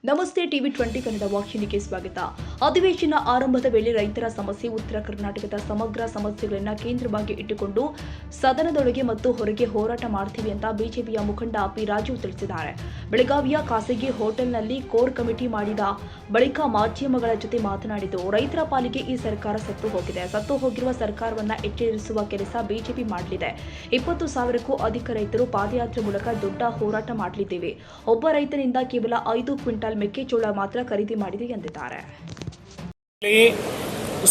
ನಮಸ್ತೆ ಟಿವಿ20 ಕನ್ನಡ ವಾಹಿನಿಗೆ ಸ್ವಾಗತ. ಅಧಿವೇಶನ ಆರಂಭದ ವೇಳೆ ರೈತರ ಸಮಸ್ಯೆ, ಉತ್ತರ ಕರ್ನಾಟಕದ ಸಮಗ್ರ ಸಮಸ್ಯೆಗಳನ್ನು ಕೇಂದ್ರವಾಗಿ ಇಟ್ಟುಕೊಂಡು ಸದನದೊಳಗೆ ಮತ್ತು ಹೊರಗೆ ಹೋರಾಟ ಮಾಡ್ತೀವಿ ಅಂತ ಬಿಜೆಪಿಯ ಮುಖಂಡ ಪಿ ರಾಜು ತಿಳಿಸಿದ್ದಾರೆ. ಬೆಳಗಾವಿಯ ಖಾಸಗಿ ಹೋಟೆಲ್ನಲ್ಲಿ ಕೋರ್ ಕಮಿಟಿ ಮಾಡಿದ ಬಳಿಕ ಮಾಧ್ಯಮಗಳ ಜೊತೆ ಮಾತನಾಡಿದ್ದು, ರೈತರ ಪಾಲಿಗೆ ಈ ಸರ್ಕಾರ ಸತ್ತು ಹೋಗಿದೆ. ಸತ್ತು ಹೋಗಿರುವ ಸರ್ಕಾರವನ್ನ ಎಚ್ಚರಿಸುವ ಕೆಲಸ ಬಿಜೆಪಿ ಮಾಡಲಿದೆ. 20,000ಕ್ಕೂ ಅಧಿಕ ರೈತರು ಪಾದಯಾತ್ರೆ ಮೂಲಕ ದೊಡ್ಡ ಹೋರಾಟ ಮಾಡಲಿದ್ದೇವೆ. ಒಬ್ಬ ರೈತನಿಂದ ಕೇವಲ 5 ಕ್ವಿಂಟಲ್ ಮೆಕ್ಕೆಜೋಳ ಮಾತ್ರ ಖರೀದಿ ಮಾಡಿದೆ ಎಂದಿದ್ದಾರೆ.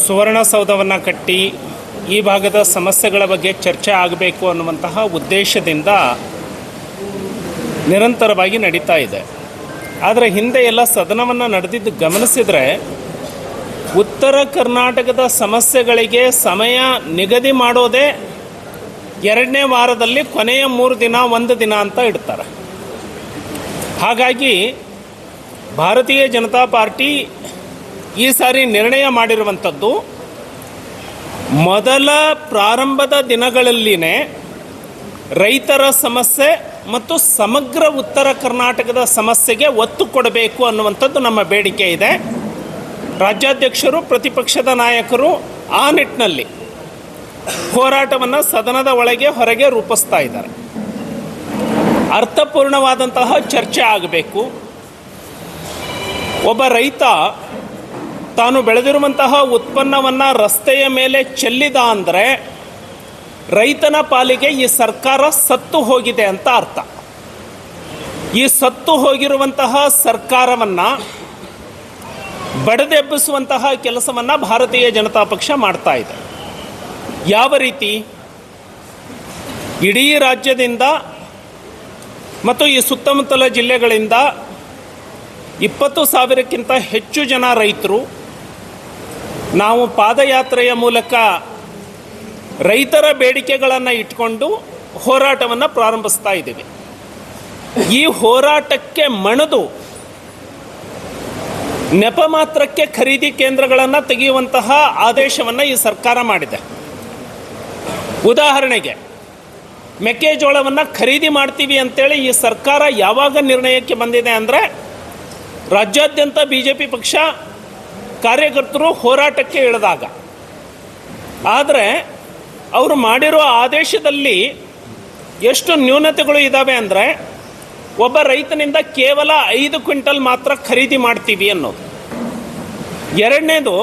ಸುವರ್ಣಸೌಧವನ್ನು ಕಟ್ಟಿ ಈ ಭಾಗದ ಸಮಸ್ಯೆಗಳ ಬಗ್ಗೆ ಚರ್ಚೆ ಆಗಬೇಕು ಅನ್ನುವಂತಹ ಉದ್ದೇಶದಿಂದ ನಿರಂತರವಾಗಿ ನಡೀತಾ ಇದೆ. ಆದರೆ ಹಿಂದೆ ಎಲ್ಲ ಸದನವನ್ನು ನಡೆದಿದ್ದು ಗಮನಿಸಿದರೆ ಉತ್ತರ ಕರ್ನಾಟಕದ ಸಮಸ್ಯೆಗಳಿಗೆ ಸಮಯ ನಿಗದಿ ಮಾಡೋದೇ 2ನೇ ವಾರದಲ್ಲಿ ಕೊನೆಯ 3 ದಿನ 1 ದಿನ ಅಂತ ಇಡ್ತಾರೆ. ಹಾಗಾಗಿ ಭಾರತೀಯ ಜನತಾ ಪಾರ್ಟಿ ಈ ಸಾರಿ ನಿರ್ಣಯ ಮಾಡಿರುವಂಥದ್ದು, ಮೊದಲ ಪ್ರಾರಂಭದ ದಿನಗಳಲ್ಲಿನೇ ರೈತರ ಸಮಸ್ಯೆ ಮತ್ತು ಸಮಗ್ರ ಉತ್ತರ ಕರ್ನಾಟಕದ ಸಮಸ್ಯೆಗೆ ಒತ್ತು ಕೊಡಬೇಕು ಅನ್ನುವಂಥದ್ದು ನಮ್ಮ ಬೇಡಿಕೆ ಇದೆ. ರಾಜ್ಯಾಧ್ಯಕ್ಷರು, ಪ್ರತಿಪಕ್ಷದ ನಾಯಕರು ಆ ನಿಟ್ಟಿನಲ್ಲಿ ಹೋರಾಟವನ್ನು ಸದನದ ಒಳಗೆ ಹೊರಗೆ ರೂಪಿಸ್ತಾ ಇದ್ದಾರೆ. ಅರ್ಥಪೂರ್ಣವಾದಂತಹ ಚರ್ಚೆ ಆಗಬೇಕು. ಒಬ್ಬ ರೈತ ತಾನು ಬೆಳೆದಿರುವಂತಹ ಉತ್ಪನ್ನವನ್ನು ರಸ್ತೆಯ ಮೇಲೆ ಚೆಲ್ಲಿದ ಅಂದರೆ ರೈತನ ಪಾಲಿಗೆ ಈ ಸರ್ಕಾರ ಸತ್ತು ಹೋಗಿದೆ ಅಂತ ಅರ್ಥ. ಈ ಸತ್ತು ಹೋಗಿರುವಂತಹ ಸರ್ಕಾರವನ್ನು ಬಡಿದೆಬ್ಬಿಸುವಂತಹ ಕೆಲಸವನ್ನು ಭಾರತೀಯ ಜನತಾ ಪಕ್ಷ ಮಾಡ್ತಾ ಇದೆ. ಯಾವ ರೀತಿ? ಇಡೀ ರಾಜ್ಯದಿಂದ ಮತ್ತು ಈ ಸುತ್ತಮುತ್ತಲ ಜಿಲ್ಲೆಗಳಿಂದ 20,000ಕ್ಕಿಂತ ಹೆಚ್ಚು ಜನ ರೈತರು ನಾವು ಪಾದಯಾತ್ರೆಯ ಮೂಲಕ ರೈತರ ಬೇಡಿಕೆಗಳನ್ನು ಇಟ್ಕೊಂಡು ಹೋರಾಟವನ್ನು ಪ್ರಾರಂಭಿಸ್ತಾ ಇದ್ದೀವಿ. ಈ ಹೋರಾಟಕ್ಕೆ ಮಣಿದು ನೆಪ ಮಾತ್ರಕ್ಕೆ ಖರೀದಿ ಕೇಂದ್ರಗಳನ್ನು ತೆಗೆಯುವಂತಹ ಆದೇಶವನ್ನು ಈ ಸರ್ಕಾರ ಮಾಡಿದೆ. ಉದಾಹರಣೆಗೆ, ಮೆಕ್ಕೆಜೋಳವನ್ನು ಖರೀದಿ ಮಾಡ್ತೀವಿ ಅಂತೇಳಿ ಈ ಸರ್ಕಾರ ಯಾವಾಗ ನಿರ್ಣಯಕ್ಕೆ ಬಂದಿದೆ ಅಂದರೆ, ರಾಜ್ಯಾದ್ಯಂತ ಬಿಜೆಪಿ ಪಕ್ಷ ಕಾರ್ಯಕರ್ತರು ಹೋರಾಟಕ್ಕೆ ಇಳಿದಾಗ. ಆದರೆ ಅವರು ಮಾಡಿರೋ ಆದೇಶದಲ್ಲಿ ಎಷ್ಟು ನ್ಯೂನತೆಗಳು ಇದ್ದಾವೆ ಅಂದರೆ, ಒಬ್ಬ ರೈತನಿಂದ ಕೇವಲ 5 ಕ್ವಿಂಟಲ್ ಮಾತ್ರ ಖರೀದಿ ಮಾಡ್ತೀವಿ ಅನ್ನೋದು. ಎರಡನೇದು,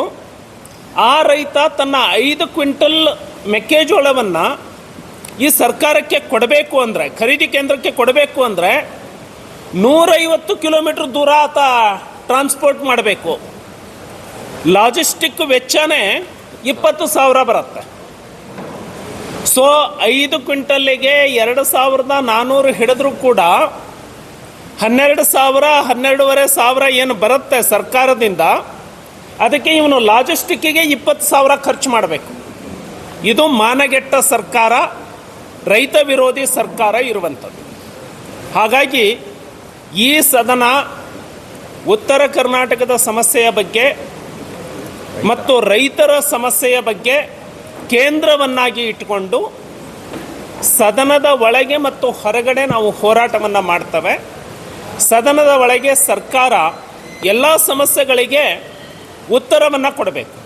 ಆ ರೈತ ತನ್ನ 5 ಕ್ವಿಂಟಲ್ ಮೆಕ್ಕೆಜೋಳವನ್ನು ಈ ಸರ್ಕಾರಕ್ಕೆ ಕೊಡಬೇಕು ಅಂದರೆ, ಖರೀದಿ ಕೇಂದ್ರಕ್ಕೆ ಕೊಡಬೇಕು ಅಂದರೆ 150 ಕಿಲೋಮೀಟರ್ ದೂರ ಆತ ಟ್ರಾನ್ಸ್ಪೋರ್ಟ್ ಮಾಡಬೇಕು. ಲಾಜಿಸ್ಟಿಕ್ ವೆಚ್ಚನೇ 20,000 ಬರುತ್ತೆ. ಸೊ 5 ಕ್ವಿಂಟಲ್ಲಿಗೆ 2,400 ಹಿಡಿದ್ರೂ ಕೂಡ 12,000 12,500 ಏನು ಬರುತ್ತೆ ಸರ್ಕಾರದಿಂದ, ಅದಕ್ಕೆ ಇವನು ಲಾಜಿಸ್ಟಿಕ್ಕಿಗೆ 20,000 ಖರ್ಚು ಮಾಡಬೇಕು. ಇದು ಮಾನಗೆಟ್ಟ ಸರ್ಕಾರ, ರೈತ ವಿರೋಧಿ ಸರ್ಕಾರ ಇರುವಂಥದ್ದು. ಹಾಗಾಗಿ ಈ ಸದನ ಉತ್ತರ ಕರ್ನಾಟಕದ ಸಮಸ್ಯೆಯ ಬಗ್ಗೆ ಮತ್ತು ರೈತರ ಸಮಸ್ಯೆಯ ಬಗ್ಗೆ ಕೇಂದ್ರವನ್ನಾಗಿ ಇಟ್ಟುಕೊಂಡು ಸದನದ ಒಳಗೆ ಮತ್ತು ಹೊರಗಡೆ ನಾವು ಹೋರಾಟವನ್ನು ಮಾಡ್ತೇವೆ. ಸದನದ ಒಳಗೆ ಸರ್ಕಾರ ಎಲ್ಲ ಸಮಸ್ಯೆಗಳಿಗೆ ಉತ್ತರವನ್ನು ಕೊಡಬೇಕು.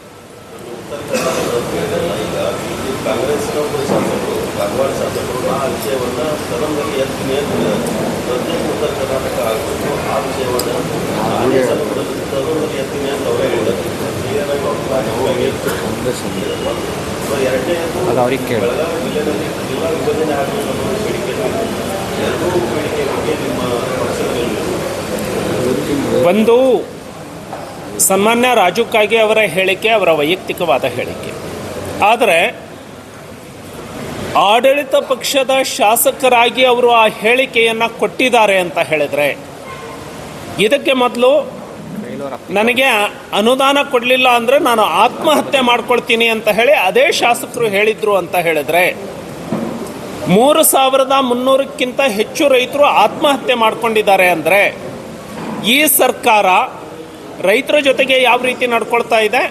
ಕಾಗವಾಡ ಶಾಸಕರು ಆ ವಿಷಯವನ್ನು ಸದನದಲ್ಲಿ ಎತ್ತಿ ಪ್ರತ್ಯೇಕ ಉತ್ತರ ಕರ್ನಾಟಕ ಆಗಬೇಕು. ಆ ವಿಷಯವನ್ನು ಸದನದಲ್ಲಿ ಎತ್ತಿ ಮೇಲೆ ಅವರೇ ಹೇಳಿದರು. ಎರಡನೇದು, ಬೆಳಗಾವಿ ಜಿಲ್ಲೆಯಲ್ಲಿ ಜಿಲ್ಲಾ ವಿಭಜನೆ ಆಗಬೇಕು ಅನ್ನೋ ಬೇಡಿಕೆ. ಎರಡೂ ಬೇಡಿಕೆ ಬಗ್ಗೆ ನಿಮ್ಮ ಒಂದು, ಸನ್ಮಾನ್ಯ ರಾಜು ಕಾಗೆ ಅವರ ಹೇಳಿಕೆ ಅವರ ವೈಯಕ್ತಿಕವಾದ ಹೇಳಿಕೆ. ಆದರೆ ಆಡಳಿತ ಪಕ್ಷದ ಶಾಸಕರಾಗಿ ಅವರು ಆ ಹೇಳಿಕೆಯನ್ನು ಕೊಟ್ಟಿದ್ದಾರೆ ಅಂತ ಹೇಳಿದರೆ, ಇದಕ್ಕೆ ಮೊದಲು ನನಗೆ ಅನುದಾನ ಕೊಡಲಿಲ್ಲ ಅಂದರೆ ನಾನು ಆತ್ಮಹತ್ಯೆ ಮಾಡ್ಕೊಳ್ತೀನಿ ಅಂತ ಹೇಳಿ ಅದೇ ಶಾಸಕರು ಹೇಳಿದರು ಅಂತ ಹೇಳಿದರೆ, 3,300ಕ್ಕಿಂತ ಹೆಚ್ಚು ರೈತರು ಆತ್ಮಹತ್ಯೆ ಮಾಡ್ಕೊಂಡಿದ್ದಾರೆ ಅಂದರೆ, ಈ ಸರ್ಕಾರ ರೈತರ ಜೊತೆಗೆ ಯಾವ ರೀತಿ ನಡ್ಕೊಳ್ತಾ ಇದೆ,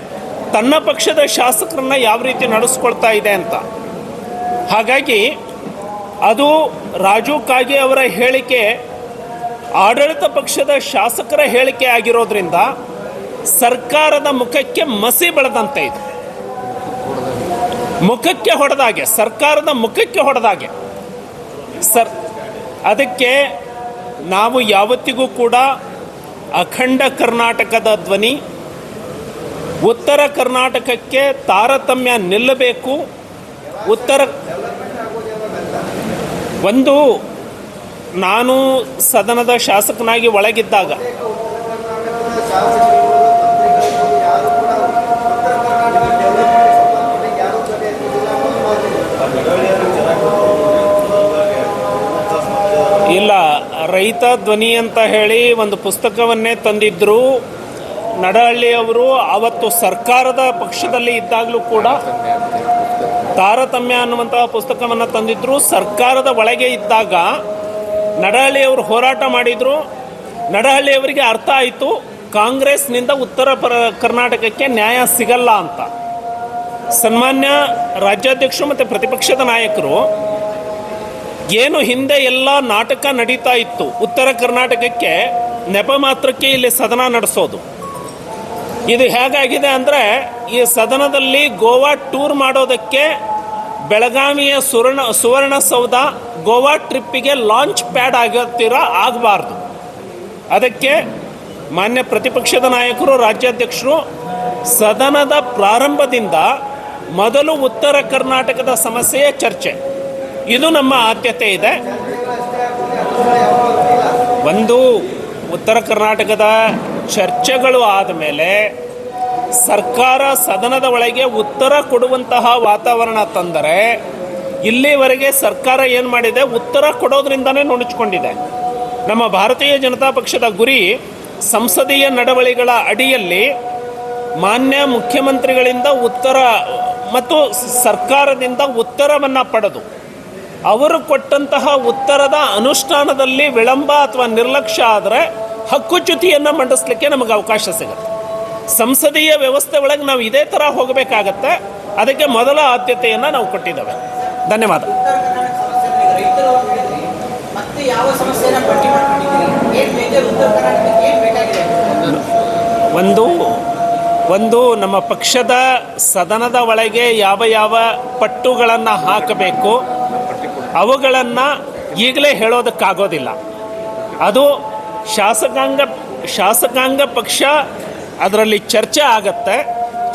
ತನ್ನ ಪಕ್ಷದ ಶಾಸಕರನ್ನ ಯಾವ ರೀತಿ ನಡೆಸ್ಕೊಳ್ತಾ ಇದೆ ಅಂತ. ಹಾಗಾಗಿ ಅದು ರಾಜು ಕಾಗೆ ಅವರ ಹೇಳಿಕೆ ಆಡಳಿತ ಪಕ್ಷದ ಶಾಸಕರ ಹೇಳಿಕೆ ಆಗಿರೋದ್ರಿಂದ ಸರ್ಕಾರದ ಮುಖಕ್ಕೆ ಮಸಿ ಬೆಳೆದಂತೆ ಇದೆ. ಮುಖಕ್ಕೆ ಹೊಡೆದಾಗೆ, ಸರ್ಕಾರದ ಮುಖಕ್ಕೆ ಹೊಡೆದಾಗೆ ಅದಕ್ಕೆ ನಾವು ಯಾವತ್ತಿಗೂ ಕೂಡ ಅಖಂಡ ಕರ್ನಾಟಕದ ಧ್ವನಿ, ಉತ್ತರ ಕರ್ನಾಟಕಕ್ಕೆ ತಾರತಮ್ಯ ನಿಲ್ಲಬೇಕು. ನಾನು ಸದನದ ಶಾಸಕನಾಗಿ ಒಳಗಿದ್ದಾಗ ಇಲ್ಲ, ರೈತ ಧ್ವನಿ ಅಂತ ಹೇಳಿ ಒಂದು ಪುಸ್ತಕವನ್ನೇ ತಂದಿದ್ರು ನಡಹಳ್ಳಿಯವರು. ಅವತ್ತು ಸರ್ಕಾರದ ಪಕ್ಷದಲ್ಲಿ ಇದ್ದಾಗಲೂ ಕೂಡ ತಾರತಮ್ಯ ಅನ್ನುವಂತಹ ಪುಸ್ತಕವನ್ನು ತಂದಿದ್ರು. ಸರ್ಕಾರದ ಒಳಗೆ ಇದ್ದಾಗ ನಡಹಳ್ಳಿಯವರು ಹೋರಾಟ ಮಾಡಿದರು. ನಡಹಳ್ಳಿಯವರಿಗೆ ಅರ್ಥ ಆಯಿತು ಕಾಂಗ್ರೆಸ್ನಿಂದ ಉತ್ತರ ಕರ್ನಾಟಕಕ್ಕೆ ನ್ಯಾಯ ಸಿಗಲ್ಲ ಅಂತ. ಸನ್ಮಾನ್ಯ ರಾಜ್ಯಾಧ್ಯಕ್ಷರು ಮತ್ತು ಪ್ರತಿಪಕ್ಷದ ನಾಯಕರು ಏನು ಹಿಂದೆ ಎಲ್ಲ ನಾಟಕ ನಡೀತಾ ಇತ್ತು, ಉತ್ತರ ಕರ್ನಾಟಕಕ್ಕೆ ನೆಪ ಮಾತ್ರಕ್ಕೆ ಇಲ್ಲಿ ಸದನ ನಡೆಸೋದು, ಇದು ಹೇಗಾಗಿದೆ ಅಂದರೆ ಈ ಸದನದಲ್ಲಿ ಗೋವಾ ಟೂರ್ ಮಾಡೋದಕ್ಕೆ ಬೆಳಗಾವಿಯ ಸುವರ್ಣಸೌಧ ಗೋವಾ ಟ್ರಿಪ್ಪಿಗೆ ಲಾಂಚ್ ಪ್ಯಾಡ್ ಆಗಬಾರ್ದು. ಅದಕ್ಕೆ ಮಾನ್ಯ ಪ್ರತಿಪಕ್ಷದ ನಾಯಕರು, ರಾಜ್ಯಾಧ್ಯಕ್ಷರು ಸದನದ ಪ್ರಾರಂಭದಿಂದ ಮೊದಲು ಉತ್ತರ ಕರ್ನಾಟಕದ ಸಮಸ್ಯೆಯ ಚರ್ಚೆ, ಇದು ನಮ್ಮ ಆದ್ಯತೆ ಇದೆ. ಒಂದು, ಉತ್ತರ ಕರ್ನಾಟಕದ ಚರ್ಚೆಗಳು ಆದ ಮೇಲೆ ಸರ್ಕಾರ ಸದನದ ಒಳಗೆ ಉತ್ತರ ಕೊಡುವಂತಹ ವಾತಾವರಣ ತಂದರೆ, ಇಲ್ಲಿವರೆಗೆ ಸರ್ಕಾರ ಏನು ಮಾಡಿದೆ, ಉತ್ತರ ಕೊಡೋದ್ರಿಂದನೇ ನುಣುಚಿಕೊಂಡಿದೆ. ನಮ್ಮ ಭಾರತೀಯ ಜನತಾ ಪಕ್ಷದ ಗುರಿ ಸಂಸದೀಯ ನಡವಳಿಗಳ ಅಡಿಯಲ್ಲಿ ಮಾನ್ಯ ಮುಖ್ಯಮಂತ್ರಿಗಳಿಂದ ಉತ್ತರ ಮತ್ತು ಸರ್ಕಾರದಿಂದ ಉತ್ತರವನ್ನು ಪಡೆದು ಅವರು ಕೊಟ್ಟಂತಹ ಉತ್ತರದ ಅನುಷ್ಠಾನದಲ್ಲಿ ವಿಳಂಬ ಅಥವಾ ನಿರ್ಲಕ್ಷ್ಯ ಆದರೆ ಹಕ್ಕುಚ್ಯುತಿಯನ್ನು ಮಂಡಿಸಲಿಕ್ಕೆ ನಮಗೆ ಅವಕಾಶ ಸಿಗುತ್ತೆ. ಸಂಸದೀಯ ವ್ಯವಸ್ಥೆ ಒಳಗೆ ನಾವು ಇದೇ ಥರ ಹೋಗಬೇಕಾಗತ್ತೆ. ಅದಕ್ಕೆ ಮೊದಲ ಆದ್ಯತೆಯನ್ನು ನಾವು ಕೊಟ್ಟಿದ್ದೇವೆ. ಧನ್ಯವಾದ. ಒಂದು ನಮ್ಮ ಪಕ್ಷದ ಸದನದ ಒಳಗೆ ಯಾವ ಪಟ್ಟುಗಳನ್ನು ಹಾಕಬೇಕು ಅವುಗಳನ್ನು ಈಗಲೇ ಹೇಳೋದಕ್ಕಾಗೋದಿಲ್ಲ. ಅದು ಶಾಸಕಾಂಗ ಪಕ್ಷ, ಅದರಲ್ಲಿ ಚರ್ಚೆ ಆಗತ್ತೆ.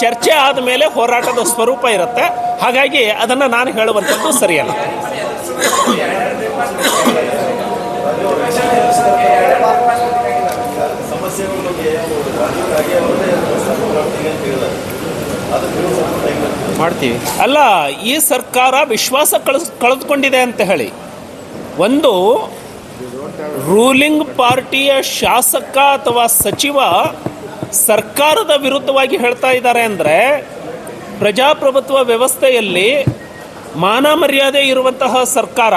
ಚರ್ಚೆ ಆದಮೇಲೆ ಹೋರಾಟದ ಸ್ವರೂಪ ಇರುತ್ತೆ. ಹಾಗಾಗಿ ಅದನ್ನು ನಾನು ಹೇಳುವಂಥದ್ದು ಸರಿಯಲ್ಲ. ಮಾಡ್ತೀವಿ ಅಲ್ಲ, ಈ ಸರ್ಕಾರ ವಿಶ್ವಾಸ ಕಳೆದುಕೊಂಡಿದೆ ಅಂತ ಹೇಳಿ ಒಂದು ರೂಲಿಂಗ್ ಪಾರ್ಟಿಯ ಶಾಸಕ ಅಥವಾ ಸಚಿವ ಸರ್ಕಾರದ ವಿರುದ್ಧವಾಗಿ ಹೇಳ್ತಾ ಇದ್ದಾರೆ ಅಂದರೆ, ಪ್ರಜಾಪ್ರಭುತ್ವ ವ್ಯವಸ್ಥೆಯಲ್ಲಿ ಮಾನ ಮರ್ಯಾದೆ ಇರುವಂತಹ ಸರ್ಕಾರ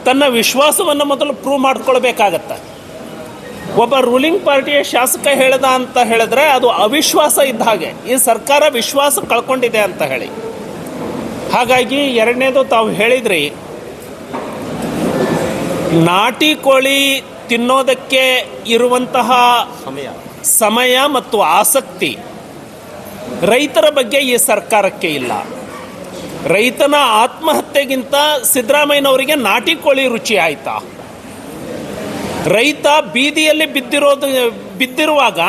ತನ್ನ ವಿಶ್ವಾಸವನ್ನು ಮೊದಲು ಪ್ರೂವ್ ಮಾಡ್ಕೊಳ್ಬೇಕಾಗತ್ತೆ. ಒಬ್ಬ ರೂಲಿಂಗ್ ಪಾರ್ಟಿಯ ಶಾಸಕ ಹೇಳ್ದ ಅಂತ ಹೇಳಿದ್ರೆ ಅದು ಅವಿಶ್ವಾಸ ಇದ್ದ ಹಾಗೆ. ಈ ಸರ್ಕಾರ ವಿಶ್ವಾಸ ಕಳ್ಕೊಂಡಿದೆ ಅಂತ ಹೇಳಿ. ಹಾಗಾಗಿ ಎರಡನೇದು, ತಾವು ಹೇಳಿದ್ರಿ ನಾಟಿ ಕೋಳಿ ತಿನ್ನೋದಕ್ಕೆ ಇರುವಂತಹ ಸಮಯ ಮತ್ತು ಆಸಕ್ತಿ ರೈತರ ಬಗ್ಗೆ ಈ ಸರ್ಕಾರಕ್ಕೆ ಇಲ್ಲ. ರೈತನ ಆತ್ಮಹತ್ಯೆಗಿಂತ ಸಿದ್ದರಾಮಯ್ಯನವರಿಗೆ ನಾಟಿ ಕೋಳಿ ರುಚಿ ಆಯ್ತಾ? ರೈತ ಬೀದಿಯಲ್ಲಿ ಬಿದ್ದಿರುವಾಗ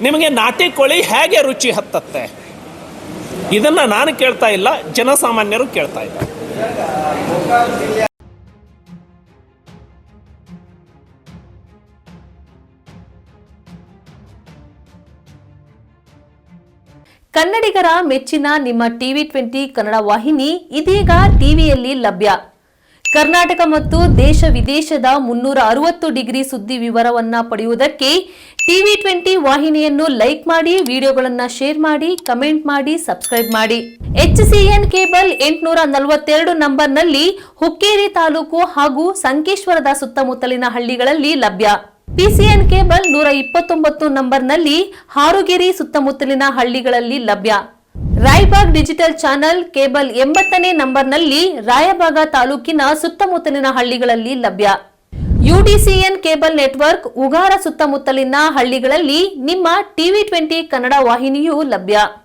ನಿಮಗೆ ನಾಟಿ ಕೋಳಿ ಹೇಗೆ ರುಚಿ ಹತ್ತತ್ತೆ? ಇದನ್ನು ನಾನು ಕೇಳ್ತಾ ಇಲ್ಲ, ಜನಸಾಮಾನ್ಯರು ಕೇಳ್ತಾ ಇದ್ದಾರೆ. ಕನ್ನಡಿಗರ ಮೆಚ್ಚಿನ ನಿಮ್ಮ TV20 ಕನ್ನಡ ವಾಹಿನಿ ಇದೀಗ ಟಿವಿಯಲ್ಲಿ ಲಭ್ಯ. ಕರ್ನಾಟಕ ಮತ್ತು ದೇಶ ವಿದೇಶದ 360 ಡಿಗ್ರಿ ಸುದ್ದಿ ವಿವರವನ್ನ ಪಡೆಯುವುದಕ್ಕೆ TV20 ವಾಹಿನಿಯನ್ನು ಲೈಕ್ ಮಾಡಿ, ವಿಡಿಯೋಗಳನ್ನು ಶೇರ್ ಮಾಡಿ, ಕಮೆಂಟ್ ಮಾಡಿ, ಸಬ್ಸ್ಕ್ರೈಬ್ ಮಾಡಿ. HCN ಕೇಬಲ್ 842 ನಂಬರ್ನಲ್ಲಿ ಹುಕ್ಕೇರಿ ತಾಲೂಕು ಹಾಗೂ ಸಂಕೇಶ್ವರದ ಸುತ್ತಮುತ್ತಲಿನ ಹಳ್ಳಿಗಳಲ್ಲಿ ಲಭ್ಯ. PCN ಕೇಬಲ್ 129 ನಂಬರ್ನಲ್ಲಿ ಹಾರುಗೆರೆ ಸುತ್ತಮುತ್ತಲಿನ ಹಳ್ಳಿಗಳಲ್ಲಿ ಲಭ್ಯ. ರಾಯಬಾಗ್ ಡಿಜಿಟಲ್ ಚಾನೆಲ್ ಕೇಬಲ್ 80ನೇ ನಂಬರ್ನಲ್ಲಿ ರಾಯಬಾಗ ತಾಲೂಕಿನ ಸುತ್ತಮುತ್ತಲಿನ ಹಳ್ಳಿಗಳಲ್ಲಿ ಲಭ್ಯ. ಯುಡಿಸಿಎನ್ ಕೇಬಲ್ ನೆಟ್ವರ್ಕ್ ಉಗಾರ ಸುತ್ತಮುತ್ತಲಿನ ಹಳ್ಳಿಗಳಲ್ಲಿ ನಿಮ್ಮ ಟಿವಿ 20 ಕನ್ನಡ ವಾಹಿನಿಯೂ ಲಭ್ಯ.